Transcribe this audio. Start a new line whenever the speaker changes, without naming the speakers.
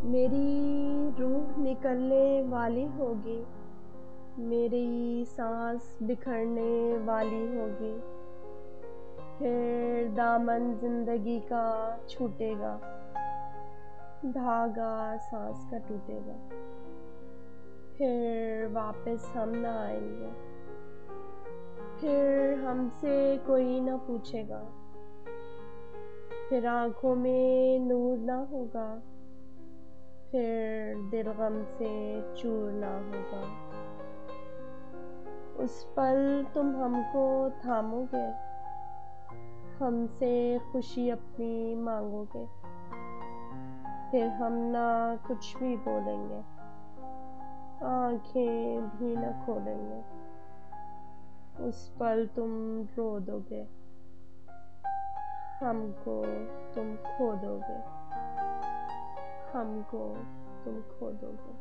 میری روح نکلنے والی ہوگی، میری سانس بکھرنے والی ہوگی، پھر دامن زندگی کا چھوٹے گا، دھاگا سانس کا ٹوٹے گا، پھر واپس ہم نہ آئیں گے، پھر ہم سے کوئی نہ پوچھے گا، پھر آنکھوں میں نور نہ ہوگا، پھر دل غم سے چور نہ ہوگا۔ اس پل تم ہم کو تھامو گے، ہم سے خوشی اپنی مانگو گے، پھر ہم نہ کچھ بھی بولیں گے، آنکھیں بھی نہ کھولیں گے۔ اس پل تم رو دو گے، ہم کو تم کھو دو گے، ہم کو تم کھو دو گے۔